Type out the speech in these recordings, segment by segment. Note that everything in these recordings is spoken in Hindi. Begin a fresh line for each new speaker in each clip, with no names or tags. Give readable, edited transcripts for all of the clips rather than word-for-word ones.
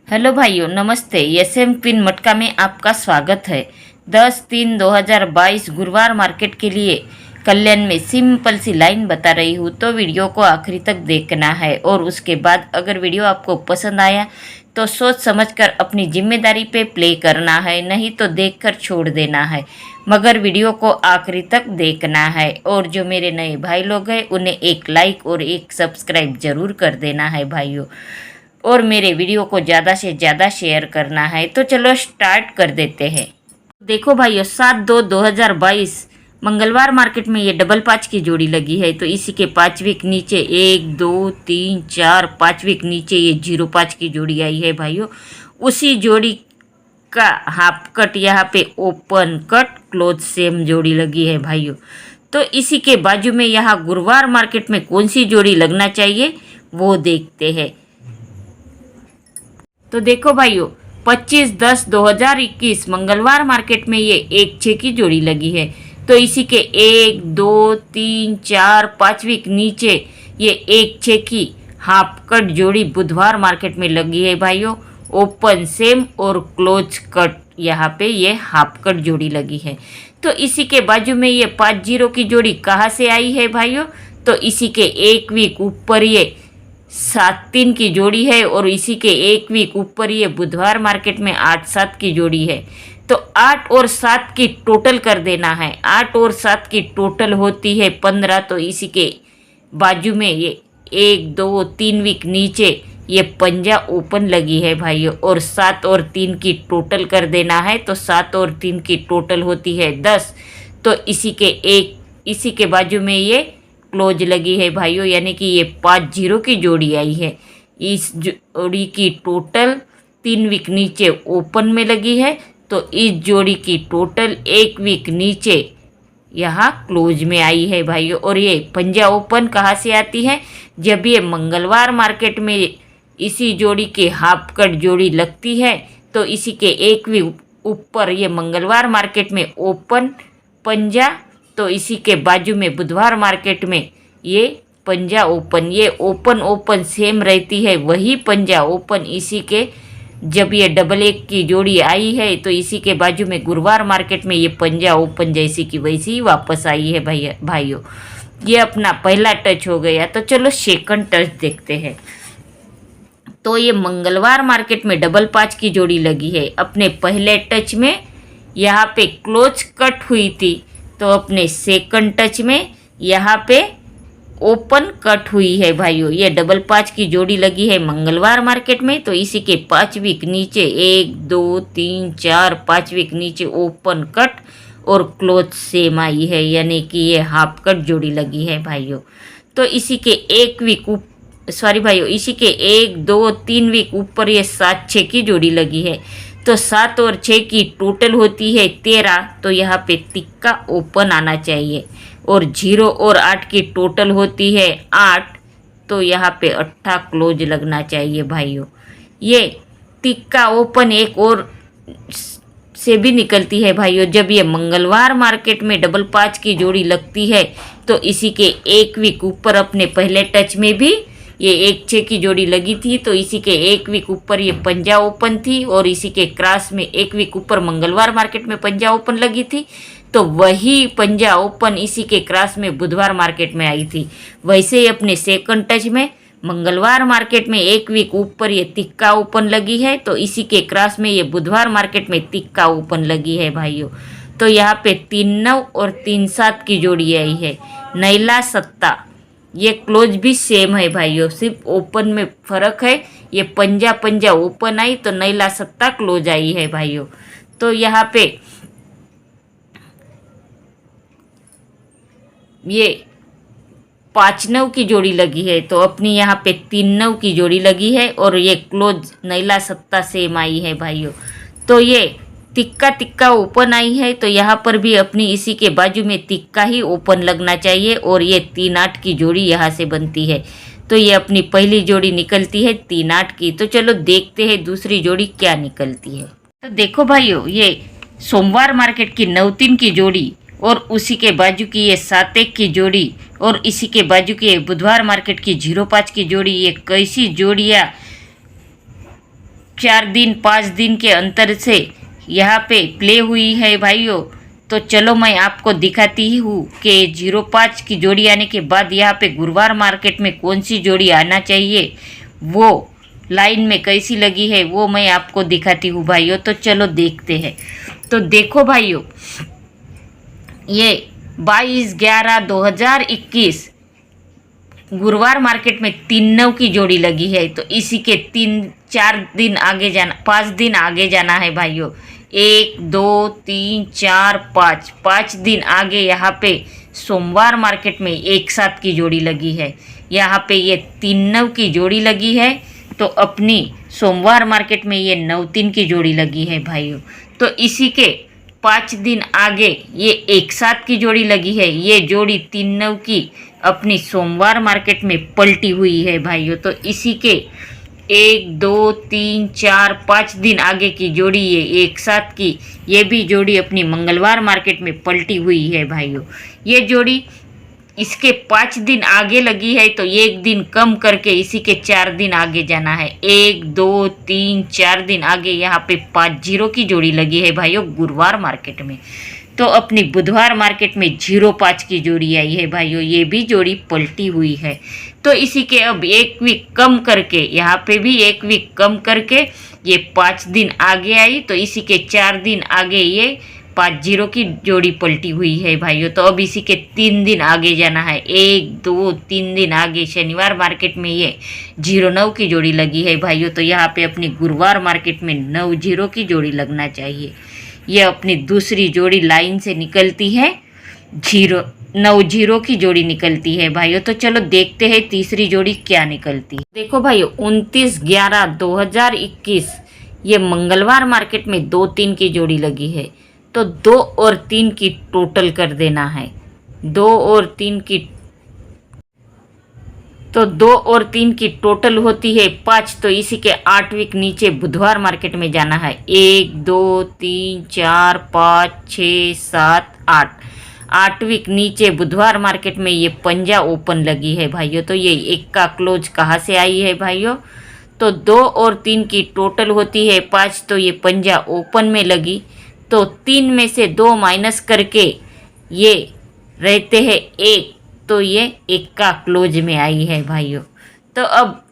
हेलो भाइयों, नमस्ते। एसएम क्वीन मटका में आपका स्वागत है। 10/3/2022 गुरुवार मार्केट के लिए कल्याण में सिंपल सी लाइन बता रही हूँ, तो वीडियो को आखिरी तक देखना है। और उसके बाद अगर वीडियो आपको पसंद आया तो सोच समझकर अपनी जिम्मेदारी पे प्ले करना है, नहीं तो देखकर छोड़ देना है, मगर वीडियो को आखिरी तक देखना है। और जो मेरे नए भाई लोग हैं उन्हें एक लाइक और एक सब्सक्राइब जरूर कर देना है भाइयों, और मेरे वीडियो को ज़्यादा से ज़्यादा शेयर करना है। तो चलो स्टार्ट कर देते हैं। देखो भाइयों, 7/2/2022 मंगलवार मार्केट में ये डबल 5 की जोड़ी लगी है। तो इसी के 5 वीक नीचे 1 2 3 4 5 वीक नीचे ये 0.5 की जोड़ी आई है भाइयों। उसी जोड़ी का हाफ कट यहाँ पे ओपन कट क्लोज सेम जोड़ी लगी है भाइयों। तो इसी के बाजू में यहाँ गुरुवार मार्केट में कौन सी जोड़ी लगना चाहिए वो देखते हैं। तो देखो भाइयों, 25/10/2021 मंगलवार मार्केट में ये 1/6 की जोड़ी लगी है। तो इसी के 1 2 3 4 5 वीक नीचे ये 1/6 की हाफ कट जोड़ी बुधवार मार्केट में लगी है भाइयों। ओपन सेम और क्लोज कट यहाँ पे ये हाफ कट जोड़ी लगी है। तो इसी के बाजू में ये 50 की जोड़ी कहाँ से आई है भाइयों? तो इसी के 1 वीक ऊपर ये 7-3 की जोड़ी है, और इसी के 1 वीक ऊपर ये बुधवार मार्केट में 8-7 की जोड़ी है। तो 8 और 7 की टोटल कर देना है। 8 और 7 की टोटल होती है 15। तो इसी के बाजू में ये 1 2 3 वीक नीचे ये पंजा ओपन लगी है भाइयों, और 7 और 3 की टोटल कर देना है। तो 7 और 3 की टोटल होती है 10। तो इसी के बाजू में ये क्लोज लगी है भाइयों, यानी कि ये 50 की जोड़ी आई है। इस जोड़ी की टोटल 3 वीक नीचे ओपन में लगी है। तो इस जोड़ी की टोटल 1 वीक नीचे यहाँ क्लोज में आई है भाइयों। और ये पंजा ओपन कहाँ से आती है? जब ये मंगलवार मार्केट में इसी जोड़ी के हाफ कट जोड़ी लगती है, तो इसी के 1 वीक ऊपर ये मंगलवार मार्केट में ओपन पंजा, तो इसी के बाजू में बुधवार मार्केट में ये पंजा ओपन, ये ओपन सेम रहती है, वही पंजा ओपन इसी के जब ये डबल 1 की जोड़ी आई है, तो इसी के बाजू में गुरुवार मार्केट में ये पंजा ओपन जैसी की वैसी ही वापस आई है भाइयों। ये अपना पहला टच हो गया। तो चलो सेकंड टच देखते हैं। तो ये मंगलवार मार्केट में डबल 5 की जोड़ी लगी है। अपने पहले टच में यहाँ पे क्लोज कट हुई थी, तो अपने सेकंड टच में यहाँ पे ओपन कट हुई है भाइयों। ये डबल 5 की जोड़ी लगी है मंगलवार मार्केट में। तो इसी के 5 वीक नीचे 1 2 3 4 5 वीक नीचे ओपन कट और क्लोज सेम आई है, यानी कि ये हाफ कट जोड़ी लगी है भाइयों। तो इसी के 1 वीक इसी के 1 2 3 वीक ऊपर ये 7-6 की जोड़ी लगी है। तो 7 और 6 की टोटल होती है 13। तो यहाँ पे तिक्का ओपन आना चाहिए। और 0 और 8 की टोटल होती है 8। तो यहाँ पे 8 क्लोज लगना चाहिए भाइयों। ये तिक्का ओपन एक और से भी निकलती है भाइयों। जब ये मंगलवार मार्केट में डबल 5 की जोड़ी लगती है, तो इसी के 1 वीक ऊपर अपने पहले टच में भी ये 1/6 की जोड़ी लगी थी। तो इसी के 1 वीक ऊपर ये पंजा ओपन थी, और इसी के क्रॉस में 1 वीक ऊपर मंगलवार मार्केट में पंजा ओपन लगी थी। तो वही पंजा ओपन इसी के क्रॉस में बुधवार मार्केट में आई थी। वैसे ही अपने सेकंड टच में मंगलवार मार्केट में 1 वीक ऊपर ये तिक्का ओपन लगी है। तो इसी के क्रॉस में ये बुधवार मार्केट में तिक्का ओपन लगी है भाइयों। तो यहाँ पे 3-9 और 3-7 की जोड़ी आई है। नैला सत्ता ये क्लोज भी सेम है भाइयों, सिर्फ ओपन में फ़र्क है। ये पंजा ओपन आई, तो नैला सत्ता क्लोज आई है भाइयों। तो यहाँ पे ये 5-9 की जोड़ी लगी है। तो अपनी यहाँ पे 3-9 की जोड़ी लगी है, और ये क्लोज नैला सत्ता सेम आई है भाइयों। तो ये तिक्का ओपन आई है। तो यहाँ पर भी अपनी इसी के बाजू में तिक्का ही ओपन लगना चाहिए, और ये 3-8 की जोड़ी यहाँ से बनती है। तो ये अपनी पहली जोड़ी निकलती है 3-8 की। तो चलो देखते हैं दूसरी जोड़ी क्या निकलती है। तो देखो भाइयों, ये सोमवार मार्केट की 9-3 की जोड़ी, और उसी के बाजू की ये 7-1 की जोड़ी, और इसी के बाजू की ये बुधवार मार्केट की 0.5 की जोड़ी। ये कैसी जोड़ियाँ 4 दिन 5 दिन के अंतर से यहाँ पे प्ले हुई है भाइयों। तो चलो मैं आपको दिखाती ही हूँ कि 05 की जोड़ी आने के बाद यहाँ पे गुरुवार मार्केट में कौन सी जोड़ी आना चाहिए, वो लाइन में कैसी लगी है वो मैं आपको दिखाती हूँ भाइयों। तो चलो देखते हैं। तो देखो भाइयों, ये 22/11/2021 गुरुवार मार्केट में 3-9 की जोड़ी लगी है। तो इसी के 3-4 दिन आगे जाना, 5 दिन आगे जाना है भाइयों। 1 2 3 4 5 दिन आगे यहाँ पे सोमवार मार्केट में 1-7 की जोड़ी लगी है। यहाँ पे ये 3-9 की जोड़ी लगी है। तो अपनी सोमवार मार्केट में ये 9-3 की जोड़ी लगी है भाइयों। तो इसी के 5 दिन आगे ये 1-7 की जोड़ी लगी है। ये जोड़ी 3-9 की अपनी सोमवार मार्केट में पलटी हुई है भाइयों। तो इसी के 1 2 3 4 5 दिन आगे की जोड़ी ये 1-7 की, ये भी जोड़ी अपनी मंगलवार मार्केट में पलटी हुई है भाइयों। ये जोड़ी इसके 5 दिन आगे लगी है। तो 1 दिन कम करके इसी के 4 दिन आगे जाना है। 1 2 3 4 दिन आगे यहाँ पे 5-0 की जोड़ी लगी है भाइयों गुरुवार मार्केट में। तो अपनी बुधवार मार्केट में 0-5 की जोड़ी आई है भाइयों। ये भी जोड़ी पलटी हुई है। तो इसी के अब 1 वीक कम करके यहाँ पे भी 1 वीक कम करके ये 5 दिन आगे आई। तो इसी के 4 दिन आगे ये 5-0 की जोड़ी पलटी हुई है भाइयों। तो अब इसी के 3 दिन आगे जाना है। 1 2 3 दिन आगे शनिवार मार्केट में ये 0-9 की जोड़ी लगी है भाइयों। तो यहाँ पे अपनी गुरुवार मार्केट में 9-0 की जोड़ी लगना चाहिए। ये अपनी दूसरी जोड़ी लाइन से निकलती है, 9-0 की जोड़ी निकलती है भाइयों। तो चलो देखते हैं तीसरी जोड़ी क्या निकलती है। देखो भाइयों, 29/11/2021 ये मंगलवार मार्केट में 2-3 की जोड़ी लगी है। तो 2 और 3 की टोटल कर देना है। 2 और 3 की तो 2 और 3 की टोटल होती है 5। तो इसी के 8 वीक नीचे बुधवार मार्केट में जाना है। 1 2 3 4 5 6 7 8 वीक नीचे बुधवार मार्केट में ये पंजा ओपन लगी है भाइयों। तो ये 1 का क्लोज कहाँ से आई है भाइयों? तो 2 और 3 की टोटल होती है 5। तो ये पंजा ओपन में लगी। तो 3 में से 2 माइनस करके ये रहते हैं 1। तो ये 1 का क्लोज में आई है भाइयों। तो अब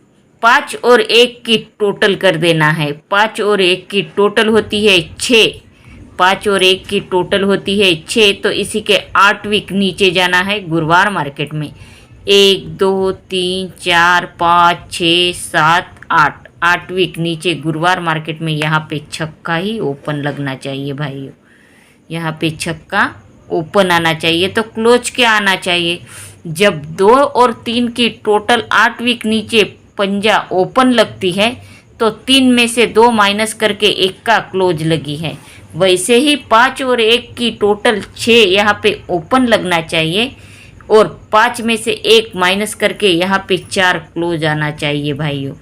5 और 1 की टोटल कर देना है। 5 और 1 की टोटल होती है 6। 5 और 1 की टोटल होती है 6। तो इसी के 8 वीक नीचे जाना है गुरुवार मार्केट में। 1 2 3 4 5 6 7 8 वीक नीचे गुरुवार मार्केट में यहाँ पे छक्का ही ओपन लगना चाहिए भाइयों। यहाँ पे छक्का ओपन आना चाहिए। तो क्लोज क्या आना चाहिए? जब 2 और 3 की टोटल 8 वीक नीचे पंजा ओपन लगती है तो 3 में से 2 माइनस करके 1 का क्लोज लगी है। वैसे ही 5 और 1 की टोटल 6 यहाँ पे ओपन लगना चाहिए और 5 में से 1 माइनस करके यहाँ पे 4 क्लोज आना चाहिए भाइयों।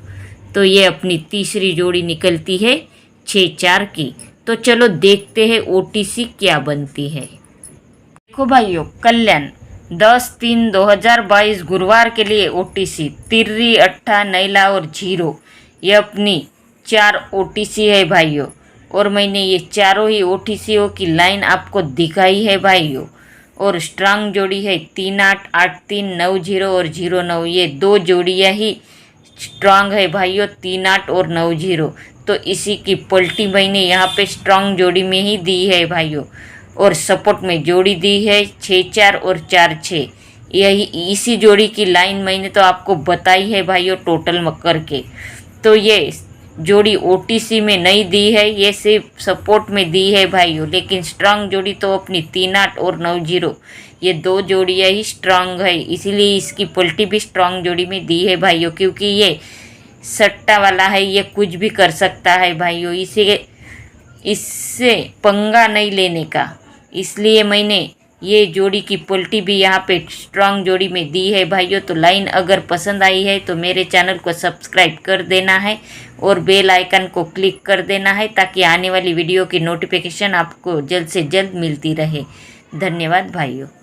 तो ये अपनी तीसरी जोड़ी निकलती है 6-4 की। तो चलो देखते हैं OTC क्या बनती है। देखो भाइयों, कल्याण 10/3/2022 गुरुवार के लिए OTC तिर्री, अट्ठा, नैला और 0 ये अपनी 4 OTC है भाइयों। और मैंने ये चारों ही OTCओं की लाइन आपको दिखाई है भाइयों। और स्ट्रांग जोड़ी है 3-8, 8-3, 9-0 और 0-9। ये 2 जोड़ियाँ ही स्ट्रांग है भाइयों, 3-8 और 9-0। तो इसी की पलटी मैंने यहाँ पे स्ट्रांग जोड़ी में ही दी है भाइयों। और सपोर्ट में जोड़ी दी है 6-4 और 4-6। यही इसी जोड़ी की लाइन मैंने तो आपको बताई है भाइयों टोटल करके। तो ये जोड़ी OTC में नहीं दी है, ये सिर्फ सपोर्ट में दी है भाइयों। लेकिन स्ट्रांग जोड़ी तो अपनी 3-8 और 9-0 ये 2 जोड़ियाँ ही स्ट्रांग है, इसीलिए इसकी पलटी भी स्ट्रांग जोड़ी में दी है भाइयों। क्योंकि ये सट्टा वाला है, ये कुछ भी कर सकता है भाइयों। इससे पंगा नहीं लेने का, इसलिए मैंने ये जोड़ी की पलटी भी यहाँ पे स्ट्रांग जोड़ी में दी है भाइयों। तो लाइन अगर पसंद आई है तो मेरे चैनल को सब्सक्राइब कर देना है और बेल आइकन को क्लिक कर देना है ताकि आने वाली वीडियो की नोटिफिकेशन आपको जल्द से जल्द मिलती रहे। धन्यवाद भाइयों।